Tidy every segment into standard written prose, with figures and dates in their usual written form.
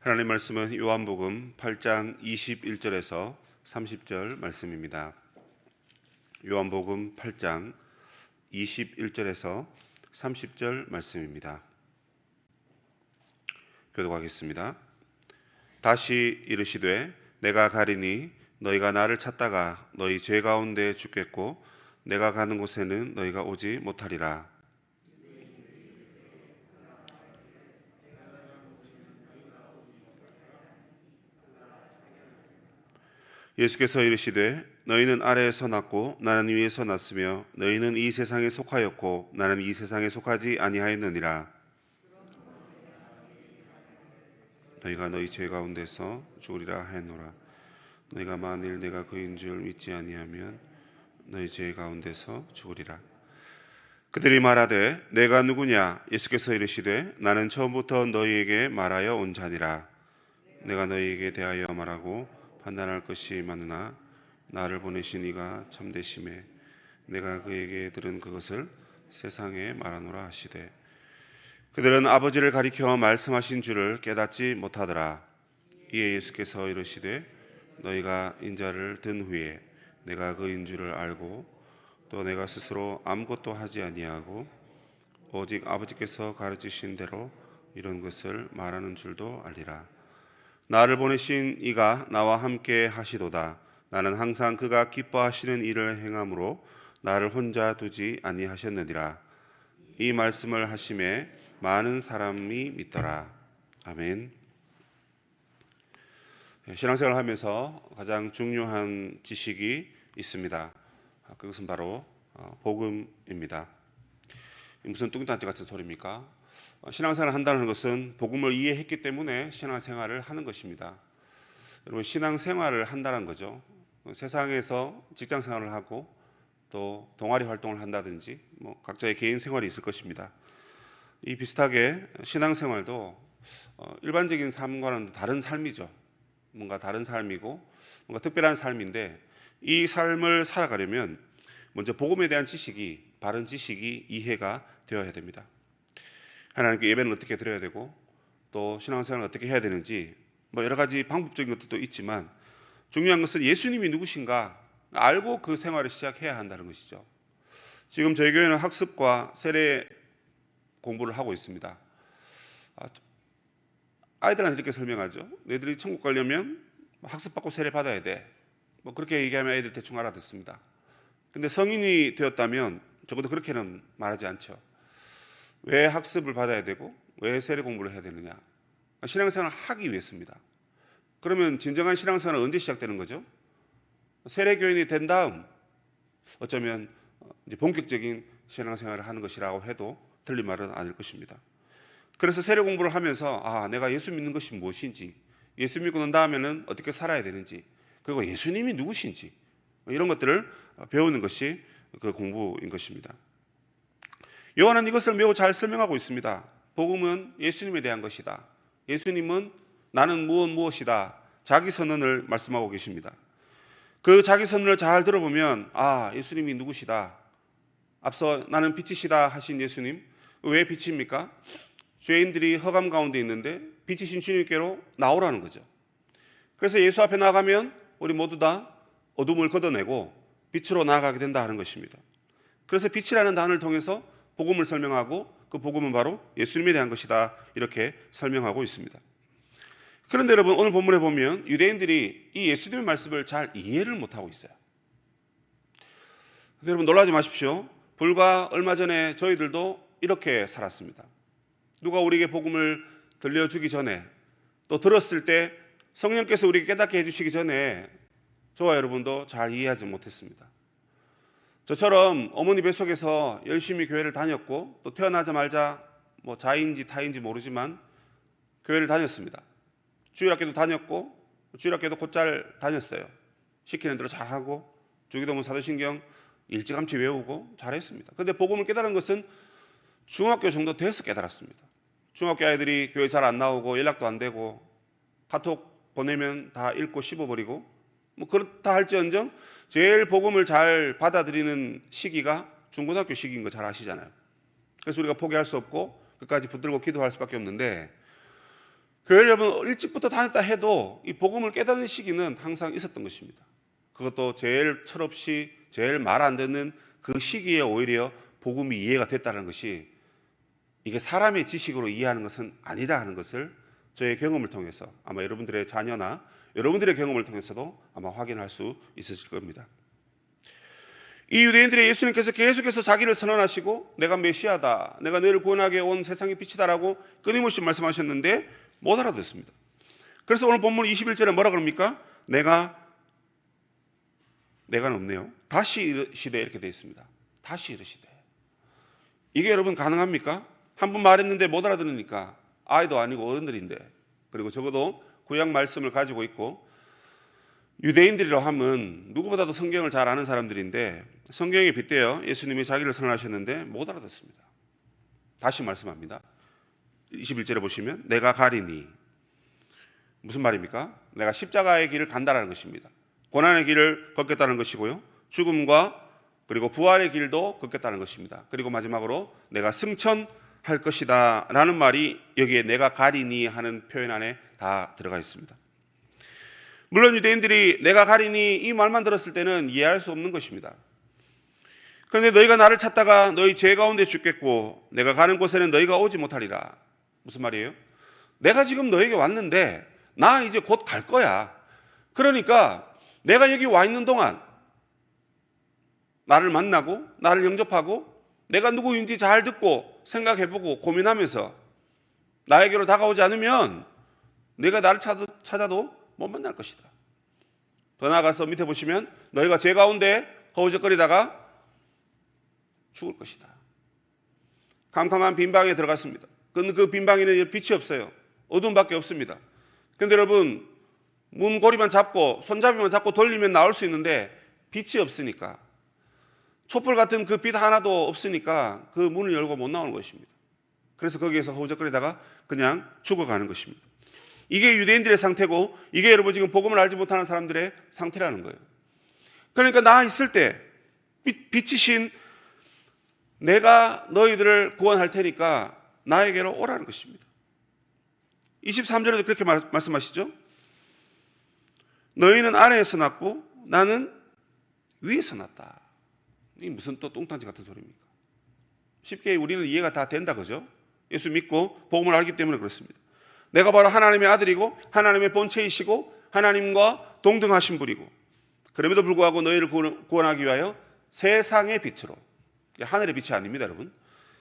하나님 말씀은 요한복음 8장 21절에서 30절 말씀입니다. 요한복음 8장 21절에서 30절 말씀입니다. 교독하겠습니다. 다시 이르시되 내가 가리니 너희가 나를 찾다가 너희 죄 가운데 죽겠고 내가 가는 곳에는 너희가 오지 못하리라. 예수께서 이르시되 너희는 아래에서 났고 나는 위에서 났으며 너희는 이 세상에 속하였고 나는 이 세상에 속하지 아니하였느니라. 너희가 너희 죄 가운데서 죽으리라 하였노라. 너희가 만일 내가 그인 줄 믿지 아니하면 너희 죄 가운데서 죽으리라. 그들이 말하되 내가 누구냐? 예수께서 이르시되 나는 처음부터 너희에게 말하여 온 자니라. 내가 너희에게 대하여 말하고 판단할 것이 많으나 나를 보내신 이가 참되심에 내가 그에게 들은 그것을 세상에 말하노라 하시되 그들은 아버지를 가리켜 말씀하신 줄을 깨닫지 못하더라. 이에 예수께서 이르시되 너희가 인자를 든 후에 내가 그인 줄을 알고 또 내가 스스로 아무것도 하지 아니하고 오직 아버지께서 가르치신 대로 이런 것을 말하는 줄도 알리라. 나를 보내신 이가 나와 함께 하시도다. 나는 항상 그가 기뻐하시는 일을 행함으로 나를 혼자 두지 아니하셨느니라. 이 말씀을 하심에 많은 사람이 믿더라. 아멘. 신앙생활을 하면서 가장 중요한 지식이 있습니다. 그것은 바로 복음입니다. 무슨 뚱딴지 같은 소리입니까? 신앙생활을 한다는 것은 복음을 이해했기 때문에 신앙생활을 하는 것입니다. 여러분, 신앙생활을 한다는 거죠. 세상에서 직장생활을 하고 또 동아리 활동을 한다든지 각자의 개인 생활이 있을 것입니다. 이 비슷하게 신앙생활도 일반적인 삶과는 다른 삶이죠. 뭔가 다른 삶이고 뭔가 특별한 삶인데 이 삶을 살아가려면 먼저 복음에 대한 지식이, 바른 지식이 이해가 되어야 됩니다. 하나님께 예배는 어떻게 드려야 되고 또 신앙생활을 어떻게 해야 되는지 여러 가지 방법적인 것들도 있지만 중요한 것은 예수님이 누구신가 알고 그 생활을 시작해야 한다는 것이죠. 지금 저희 교회는 학습과 세례 공부를 하고 있습니다. 아이들한테 이렇게 설명하죠. 너희들이 천국 가려면 학습받고 세례 받아야 돼. 그렇게 얘기하면 아이들 대충 알아듣습니다. 근데 성인이 되었다면 적어도 그렇게는 말하지 않죠. 왜 학습을 받아야 되고 왜 세례 공부를 해야 되느냐? 신앙생활을 하기 위해서입니다. 그러면 진정한 신앙생활은 언제 시작되는 거죠? 세례교인이 된 다음 어쩌면 이제 본격적인 신앙생활을 하는 것이라고 해도 틀린 말은 아닐 것입니다. 그래서 세례 공부를 하면서 내가 예수 믿는 것이 무엇인지, 예수 믿고 난 다음에는 어떻게 살아야 되는지, 그리고 예수님이 누구신지 이런 것들을 배우는 것이 그 공부인 것입니다. 요한은 이것을 매우 잘 설명하고 있습니다. 복음은 예수님에 대한 것이다. 예수님은 나는 무엇이다. 자기 선언을 말씀하고 계십니다. 그 자기 선언을 잘 들어보면 예수님이 누구시다. 앞서 나는 빛이시다 하신 예수님, 왜 빛입니까? 죄인들이 허감 가운데 있는데 빛이신 주님께로 나오라는 거죠. 그래서 예수 앞에 나가면 우리 모두 다 어둠을 걷어내고 빛으로 나아가게 된다 하는 것입니다. 그래서 빛이라는 단어를 통해서 복음을 설명하고 그 복음은 바로 예수님에 대한 것이다 이렇게 설명하고 있습니다. 그런데 여러분, 오늘 본문에 보면 유대인들이 이 예수님의 말씀을 잘 이해를 못하고 있어요. 근데 여러분, 놀라지 마십시오. 불과 얼마 전에 저희들도 이렇게 살았습니다. 누가 우리에게 복음을 들려주기 전에 또 들었을 때 성령께서 우리에게 깨닫게 해주시기 전에 저와 여러분도 잘 이해하지 못했습니다. 저처럼 어머니 뱃속에서 열심히 교회를 다녔고 또 태어나자마자 자인지 타인지 모르지만 교회를 다녔습니다. 주일학교도 다녔고 주일학교도 곧잘 다녔어요. 시키는 대로 잘하고 주기도문 사도신경 일찌감치 외우고 잘했습니다. 그런데 복음을 깨달은 것은 중학교 정도 돼서 깨달았습니다. 중학교 아이들이 교회 잘 안 나오고 연락도 안 되고 카톡 보내면 다 읽고 씹어버리고 그렇다 할지언정 제일 복음을 잘 받아들이는 시기가 중고등학교 시기인 거 잘 아시잖아요. 그래서 우리가 포기할 수 없고 끝까지 붙들고 기도할 수밖에 없는데 교회를 여러분 일찍부터 다녔다 해도 이 복음을 깨닫는 시기는 항상 있었던 것입니다. 그것도 제일 철없이 제일 말 안 듣는 그 시기에 오히려 복음이 이해가 됐다는 것이, 이게 사람의 지식으로 이해하는 것은 아니다 하는 것을 저의 경험을 통해서 아마 여러분들의 자녀나 여러분들의 경험을 통해서도 아마 확인할 수 있으실 겁니다. 이 유대인들의 예수님께서 계속해서 자기를 선언하시고 내가 메시아다, 내가 너희를 구원하게 온 세상의 빛이다라고 끊임없이 말씀하셨는데 못 알아듣습니다. 그래서 오늘 본문 21절에 뭐라 그럽니까? 내가 없네요. 다시 이르시되 이렇게 되어 있습니다. 다시 이르시되. 이게 여러분 가능합니까? 한 번 말했는데 못 알아들으니까, 아이도 아니고 어른들인데, 그리고 적어도 구약 말씀을 가지고 있고 유대인들이라 하면 누구보다도 성경을 잘 아는 사람들인데 성경에 빗대어 예수님이 자기를 선언하셨는데 못 알아듣습니다. 다시 말씀합니다. 21절에 보시면 내가 가리니, 무슨 말입니까? 내가 십자가의 길을 간다라는 것입니다. 고난의 길을 걷겠다는 것이고요, 죽음과 그리고 부활의 길도 걷겠다는 것입니다. 그리고 마지막으로 내가 승천할 것이다 라는 말이 여기에 내가 가리니 하는 표현 안에 다 들어가 있습니다. 물론 유대인들이 내가 가리니 이 말만 들었을 때는 이해할 수 없는 것입니다. 그런데 너희가 나를 찾다가 너희 죄 가운데 죽겠고 내가 가는 곳에는 너희가 오지 못하리라. 무슨 말이에요? 내가 지금 너에게 왔는데 나 이제 곧 갈 거야. 그러니까 내가 여기 와 있는 동안 나를 만나고 나를 영접하고 내가 누구인지 잘 듣고 생각해보고 고민하면서 나에게로 다가오지 않으면 내가 나를 찾아도 못 만날 것이다. 더 나아가서 밑에 보시면 너희가 죄 가운데 허우적거리다가 죽을 것이다. 캄캄한 빈방에 들어갔습니다. 그 빈방에는 빛이 없어요. 어둠밖에 없습니다. 그런데 여러분, 문고리만 잡고 손잡이만 잡고 돌리면 나올 수 있는데 빛이 없으니까, 촛불 같은 그 빛 하나도 없으니까 그 문을 열고 못 나오는 것입니다. 그래서 거기에서 허우적거리다가 그냥 죽어가는 것입니다. 이게 유대인들의 상태고, 이게 여러분 지금 복음을 알지 못하는 사람들의 상태라는 거예요. 그러니까 나 있을 때 빛이신 내가 너희들을 구원할 테니까 나에게로 오라는 것입니다. 23절에도 그렇게 말씀하시죠. 너희는 아래에서 났고 나는 위에서 났다. 이게 무슨 또 뚱딴지 같은 소리입니까? 쉽게 우리는 이해가 다 된다, 그죠? 예수 믿고 복음을 알기 때문에 그렇습니다. 내가 바로 하나님의 아들이고 하나님의 본체이시고 하나님과 동등하신 분이고, 그럼에도 불구하고 너희를 구원하기 위하여 세상의 빛으로, 하늘의 빛이 아닙니다 여러분,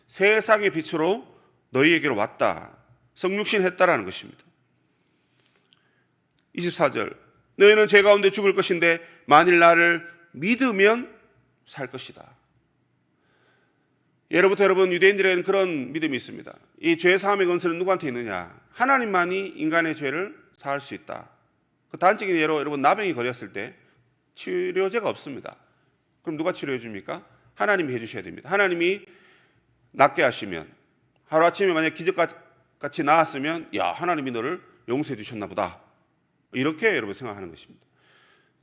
세상의 빛으로 너희에게로 왔다, 성육신했다라는 것입니다. 24절 너희는 죄 가운데 죽을 것인데 만일 나를 믿으면 살 것이다. 예로부터 여러분 유대인들에게는 그런 믿음이 있습니다. 이 죄 사함의 권세는 누구한테 있느냐? 하나님만이 인간의 죄를 사할 수 있다. 그 단적인 예로 여러분 나병이 걸렸을 때 치료제가 없습니다. 그럼 누가 치료해 줍니까? 하나님이 해주셔야 됩니다. 하나님이 낫게 하시면, 하루아침에 만약 기적같이 나았으면 야, 하나님이 너를 용서해 주셨나 보다, 이렇게 여러분 생각하는 것입니다.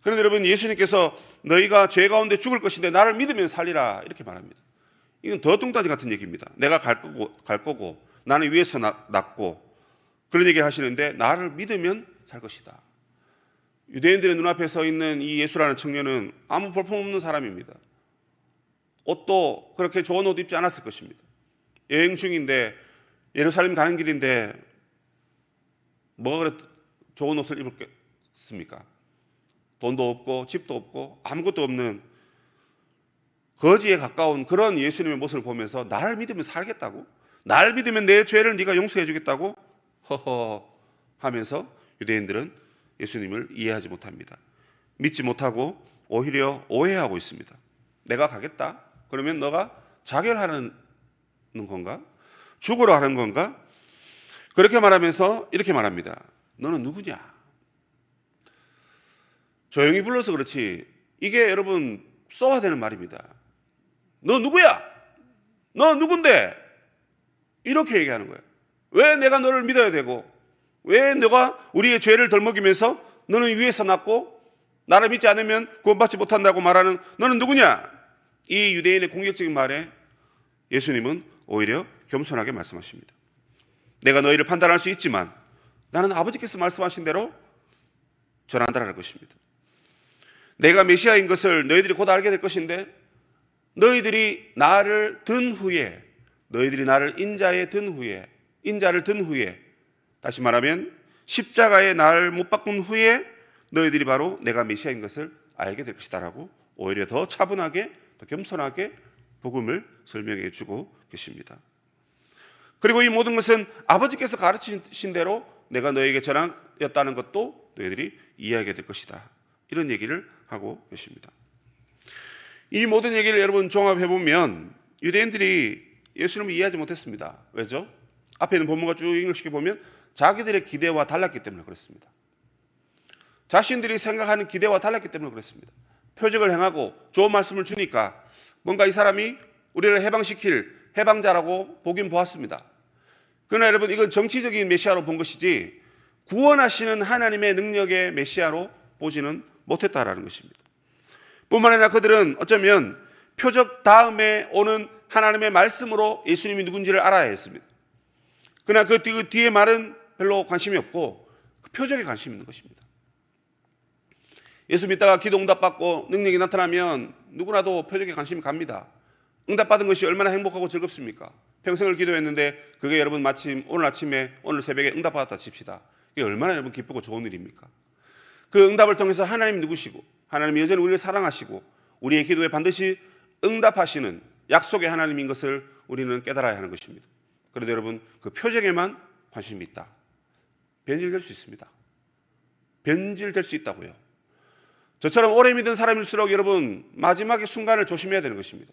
그런데 여러분 예수님께서 너희가 죄 가운데 죽을 것인데 나를 믿으면 살리라 이렇게 말합니다. 이건 더 뚱딴지 같은 얘기입니다. 내가 갈 거고 나는 위에서 낫고 그런 얘기를 하시는데 나를 믿으면 살 것이다. 유대인들의 눈앞에 서 있는 이 예수라는 청년은 아무 볼품없는 사람입니다. 옷도 그렇게 좋은 옷 입지 않았을 것입니다. 여행 중인데 예루살렘 가는 길인데 뭐가 그래 좋은 옷을 입었겠습니까? 돈도 없고 집도 없고 아무것도 없는 거지에 가까운 그런 예수님의 모습을 보면서 나를 믿으면 살겠다고? 나를 믿으면 내 죄를 네가 용서해 주겠다고? 허허 하면서 유대인들은 예수님을 이해하지 못합니다. 믿지 못하고 오히려 오해하고 있습니다. 내가 가겠다? 그러면 너가 자결하는 건가? 죽으러 하는 건가? 그렇게 말하면서 이렇게 말합니다. 너는 누구냐? 조용히 불러서 그렇지 이게 여러분 쏘아대는 말입니다. 너 누구야? 너 누군데? 이렇게 얘기하는 거예요. 왜 내가 너를 믿어야 되고, 왜 너가 우리의 죄를 덜먹이면서 너는 위에서 났고 나를 믿지 않으면 구원받지 못한다고 말하는 너는 누구냐? 이 유대인의 공격적인 말에 예수님은 오히려 겸손하게 말씀하십니다. 내가 너희를 판단할 수 있지만 나는 아버지께서 말씀하신 대로 전한다라는 것입니다. 내가 메시아인 것을 너희들이 곧 알게 될 것인데 너희들이 나를 든 후에, 너희들이 나를 인자를 든 후에, 다시 말하면 십자가에 나를 못 박은 후에 너희들이 바로 내가 메시아인 것을 알게 될 것이다 라고 오히려 더 차분하게, 더 겸손하게 복음을 설명해 주고 계십니다. 그리고 이 모든 것은 아버지께서 가르치신 대로 내가 너에게 전하였다는 것도 너희들이 이해하게 될 것이다, 이런 얘기를 하고 계십니다. 이 모든 얘기를 여러분 종합해보면 유대인들이 예수님을 이해하지 못했습니다. 왜죠? 앞에 있는 본문과 쭉 읽어보면 자기들의 기대와 달랐기 때문에 그렇습니다. 자신들이 생각하는 기대와 달랐기 때문에 그렇습니다. 표적을 행하고 좋은 말씀을 주니까 뭔가 이 사람이 우리를 해방시킬 해방자라고 보긴 보았습니다. 그러나 여러분, 이건 정치적인 메시아로 본 것이지 구원하시는 하나님의 능력의 메시아로 보지는 못했다라는 것입니다. 뿐만 아니라 그들은 어쩌면 표적 다음에 오는 하나님의 말씀으로 예수님이 누군지를 알아야 했습니다. 그러나 그 뒤에 말은 별로 관심이 없고 그 표적에 관심이 있는 것입니다. 예수 믿다가 기도 응답받고 능력이 나타나면 누구나도 표적에 관심이 갑니다. 응답받은 것이 얼마나 행복하고 즐겁습니까? 평생을 기도했는데 그게 여러분 마침 오늘 새벽에 응답받았다 칩시다. 이게 얼마나 여러분 기쁘고 좋은 일입니까? 그 응답을 통해서 하나님 누구시고 하나님이 여전히 우리를 사랑하시고 우리의 기도에 반드시 응답하시는 약속의 하나님인 것을 우리는 깨달아야 하는 것입니다. 그런데 여러분, 그 표적에만 관심이 있다. 변질될 수 있습니다. 변질될 수 있다고요. 저처럼 오래 믿은 사람일수록 여러분 마지막의 순간을 조심해야 되는 것입니다.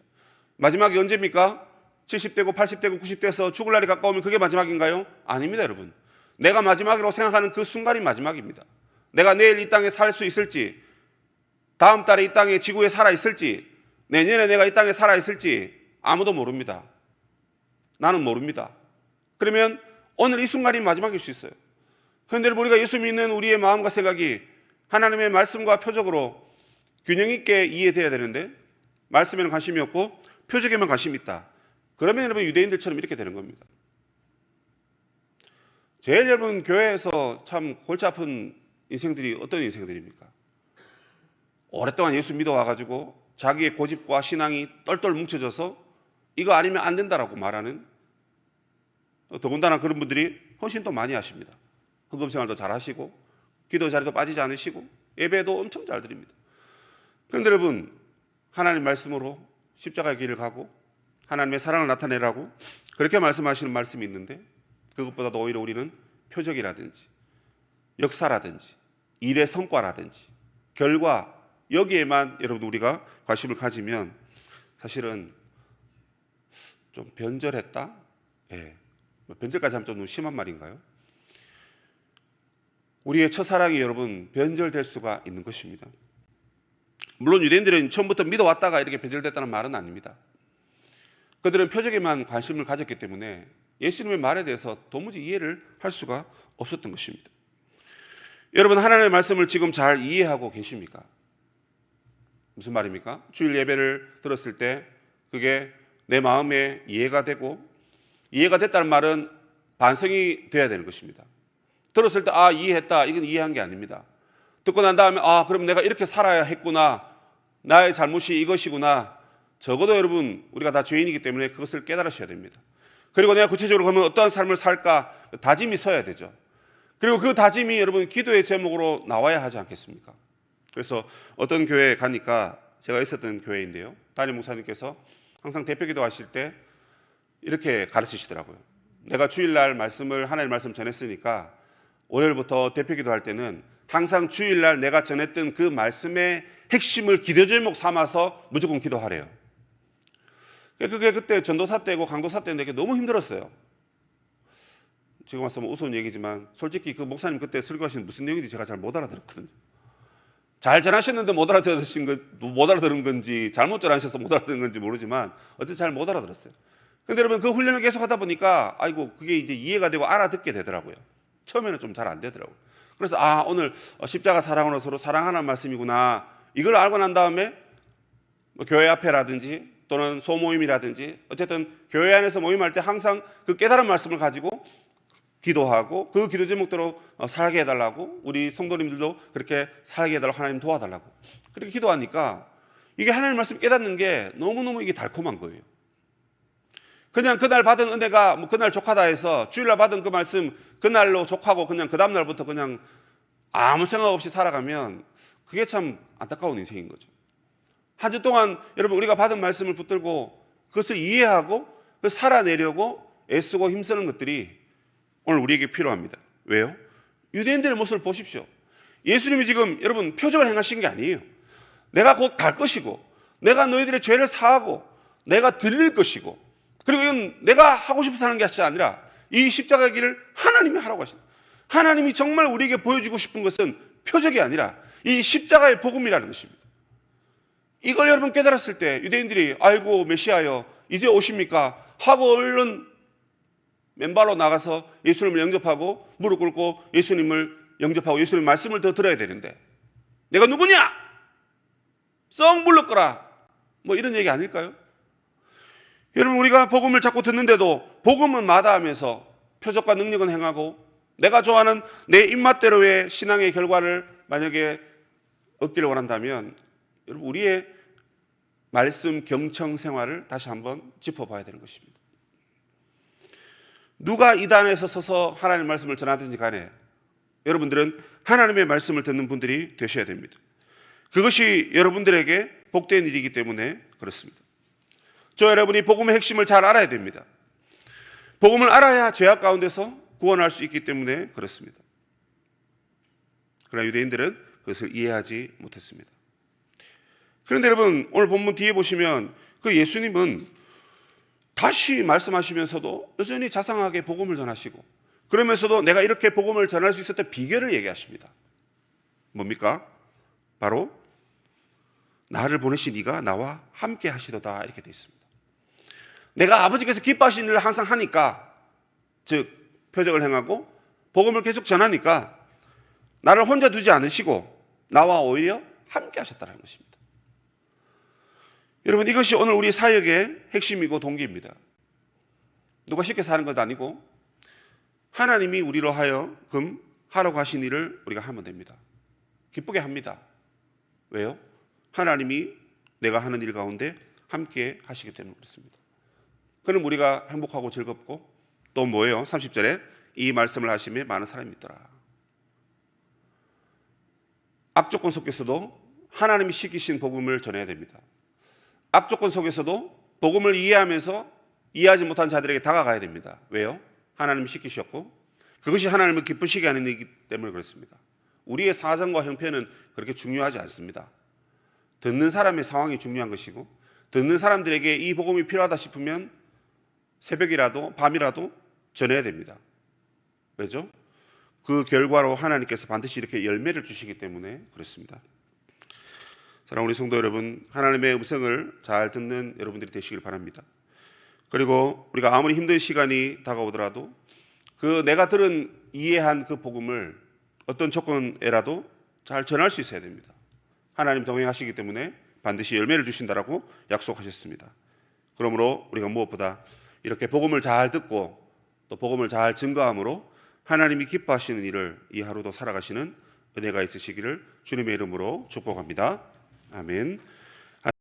마지막이 언제입니까? 70대고 80대고 90대에서 죽을 날이 가까우면 그게 마지막인가요? 아닙니다, 여러분. 내가 마지막이라고 생각하는 그 순간이 마지막입니다. 내가 내일 이 땅에 살 수 있을지, 다음 달에 이 땅에 지구에 살아 있을지, 내년에 내가 이 땅에 살아 있을지 아무도 모릅니다. 나는 모릅니다. 그러면 오늘 이 순간이 마지막일 수 있어요. 그런데 우리가 예수 믿는 우리의 마음과 생각이 하나님의 말씀과 표적으로 균형 있게 이해돼야 되는데 말씀에는 관심이 없고 표적에만 관심이 있다. 그러면 여러분 유대인들처럼 이렇게 되는 겁니다. 제일 여러분 교회에서 참 골치 아픈 인생들이 어떤 인생들입니까? 오랫동안 예수 믿어 와가지고 자기의 고집과 신앙이 똘똘 뭉쳐져서 이거 아니면 안 된다라고 말하는, 더군다나 그런 분들이 훨씬 더 많이 하십니다. 헌금 생활도 잘 하시고 기도 자리도 빠지지 않으시고 예배도 엄청 잘 드립니다. 그런데 여러분, 하나님 말씀으로 십자가의 길을 가고 하나님의 사랑을 나타내라고 그렇게 말씀하시는 말씀이 있는데 그것보다도 오히려 우리는 표적이라든지 역사라든지 일의 성과라든지 결과, 여기에만 여러분 우리가 관심을 가지면 사실은 좀 변절했다? 예. 변절까지 하면 좀 너무 심한 말인가요? 우리의 첫사랑이 여러분 변절될 수가 있는 것입니다. 물론 유대인들은 처음부터 믿어왔다가 이렇게 변절됐다는 말은 아닙니다. 그들은 표적에만 관심을 가졌기 때문에 예수님의 말에 대해서 도무지 이해를 할 수가 없었던 것입니다. 여러분, 하나님의 말씀을 지금 잘 이해하고 계십니까? 무슨 말입니까? 주일 예배를 들었을 때 그게 내 마음에 이해가 되고, 이해가 됐다는 말은 반성이 돼야 되는 것입니다. 들었을 때 이해했다, 이건 이해한 게 아닙니다. 듣고 난 다음에 그럼 내가 이렇게 살아야 했구나, 나의 잘못이 이것이구나. 적어도 여러분 우리가 다 죄인이기 때문에 그것을 깨달으셔야 됩니다. 그리고 내가 구체적으로 그러면 어떠한 삶을 살까 다짐이 서야 되죠. 그리고 그 다짐이 여러분 기도의 제목으로 나와야 하지 않겠습니까? 그래서 어떤 교회에 가니까, 제가 있었던 교회인데요, 담임 목사님께서 항상 대표기도 하실 때 이렇게 가르치시더라고요. 내가 주일날 말씀을, 하나님의 말씀 전했으니까 월요일부터 대표기도 할 때는 항상 주일날 내가 전했던 그 말씀의 핵심을 기도 제목 삼아서 무조건 기도하래요. 그게 그때 전도사 때고 강도사 때인데 너무 힘들었어요. 지금 와서 우스운 얘기지만 솔직히 그 목사님 그때 설교하신 무슨 내용인지 제가 잘 못 알아들었거든요. 잘 전하셨는데 못 알아들은 건지 잘못 전하셔서 못 알아들은 건지 모르지만 어쨌든 잘 못 알아들었어요. 근데 여러분 그 훈련을 계속 하다 보니까 그게 이제 이해가 되고 알아듣게 되더라고요. 처음에는 좀 잘 안 되더라고요. 그래서 오늘 십자가 사랑으로 서로 사랑하는 말씀이구나, 이걸 알고 난 다음에 교회 앞에라든지 또는 소모임이라든지 어쨌든 교회 안에서 모임할 때 항상 그 깨달은 말씀을 가지고 기도하고 그 기도 제목대로 살게 해달라고, 우리 성도님들도 그렇게 살게 해달라고, 하나님 도와달라고 그렇게 기도하니까 이게 하나님 말씀 깨닫는 게 너무너무 이게 달콤한 거예요. 그냥 그날 받은 은혜가 뭐 그날 족하다 해서 주일날 받은 그 말씀 그날로 족하고 그냥 그 다음날부터 그냥 아무 생각 없이 살아가면 그게 참 안타까운 인생인 거죠. 한 주 동안 여러분 우리가 받은 말씀을 붙들고 그것을 이해하고 살아내려고 애쓰고 힘쓰는 것들이 오늘 우리에게 필요합니다. 왜요? 유대인들의 모습을 보십시오. 예수님이 지금 여러분 표적을 행하신 게 아니에요. 내가 곧 갈 것이고, 내가 너희들의 죄를 사하고, 내가 들릴 것이고, 그리고 이건 내가 하고 싶어서 하는 게 아니라 이 십자가의 길을 하나님이 하라고 하신다. 하나님이 정말 우리에게 보여주고 싶은 것은 표적이 아니라 이 십자가의 복음이라는 것입니다. 이걸 여러분 깨달았을 때 유대인들이 아이고 메시아여 이제 오십니까 하고 얼른 맨발로 나가서 예수님을 영접하고 무릎 꿇고 예수님을 영접하고 예수님의 말씀을 더 들어야 되는데 내가 누구냐? 썩 물러거라 뭐 이런 얘기 아닐까요? 여러분 우리가 복음을 자꾸 듣는데도 복음은 마다하면서 표적과 능력은 행하고 내가 좋아하는 내 입맛대로의 신앙의 결과를 만약에 얻기를 원한다면 여러분 우리의 말씀 경청 생활을 다시 한번 짚어봐야 되는 것입니다. 누가 이단에서 서서 하나님의 말씀을 전하든지 간에 여러분들은 하나님의 말씀을 듣는 분들이 되셔야 됩니다. 그것이 여러분들에게 복된 일이기 때문에 그렇습니다. 저 여러분이 복음의 핵심을 잘 알아야 됩니다. 복음을 알아야 죄악 가운데서 구원할 수 있기 때문에 그렇습니다. 그러나 유대인들은 그것을 이해하지 못했습니다. 그런데 여러분 오늘 본문 뒤에 보시면 그 예수님은 다시 말씀하시면서도 여전히 자상하게 복음을 전하시고 그러면서도 내가 이렇게 복음을 전할 수 있었던 비결을 얘기하십니다. 뭡니까? 바로 나를 보내신 이가 나와 함께 하시도다 이렇게 되어 있습니다. 내가 아버지께서 기뻐하시는 일을 항상 하니까 즉 표적을 행하고 복음을 계속 전하니까 나를 혼자 두지 않으시고 나와 오히려 함께 하셨다는 것입니다. 여러분 이것이 오늘 우리 사역의 핵심이고 동기입니다. 누가 쉽게 사는 것도 아니고 하나님이 우리로 하여금 하라고 하신 일을 우리가 하면 됩니다. 기쁘게 합니다. 왜요? 하나님이 내가 하는 일 가운데 함께 하시기 때문에 그렇습니다. 그럼 우리가 행복하고 즐겁고 또 뭐예요? 30절에 이 말씀을 하심에 많은 사람이 있더라. 악조건 속에서도 하나님이 시키신 복음을 전해야 됩니다. 악조건 속에서도 복음을 이해하면서 이해하지 못한 자들에게 다가가야 됩니다. 왜요? 하나님이 시키셨고 그것이 하나님을 기쁘시게 하는 일이기 때문에 그렇습니다. 우리의 사정과 형편은 그렇게 중요하지 않습니다. 듣는 사람의 상황이 중요한 것이고 듣는 사람들에게 이 복음이 필요하다 싶으면 새벽이라도 밤이라도 전해야 됩니다. 왜죠? 그 결과로 하나님께서 반드시 이렇게 열매를 주시기 때문에 그렇습니다. 사랑하는 우리 성도 여러분, 하나님의 음성을 잘 듣는 여러분들이 되시길 바랍니다. 그리고 우리가 아무리 힘든 시간이 다가오더라도 그 내가 들은 이해한 그 복음을 어떤 조건에라도 잘 전할 수 있어야 됩니다. 하나님 동행하시기 때문에 반드시 열매를 주신다라고 약속하셨습니다. 그러므로 우리가 무엇보다 이렇게 복음을 잘 듣고 또 복음을 잘 증거함으로 하나님이 기뻐하시는 일을 이 하루도 살아가시는 은혜가 있으시기를 주님의 이름으로 축복합니다. 아멘.